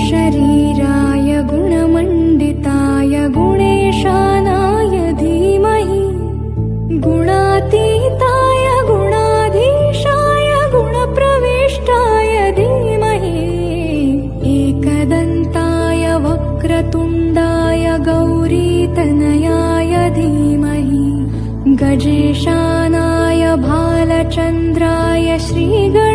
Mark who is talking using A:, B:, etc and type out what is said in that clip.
A: शरीराय गुणमण्डिताय गुणेशानाय धीमहि गुणातीताय गुणाधीशाय गुणप्रविष्टाय धीमहि एकदन्ताय वक्रतुण्डाय गौरीतनयाय धीमहि गजेशानाय भालचन्द्राय श्रीगणेशाय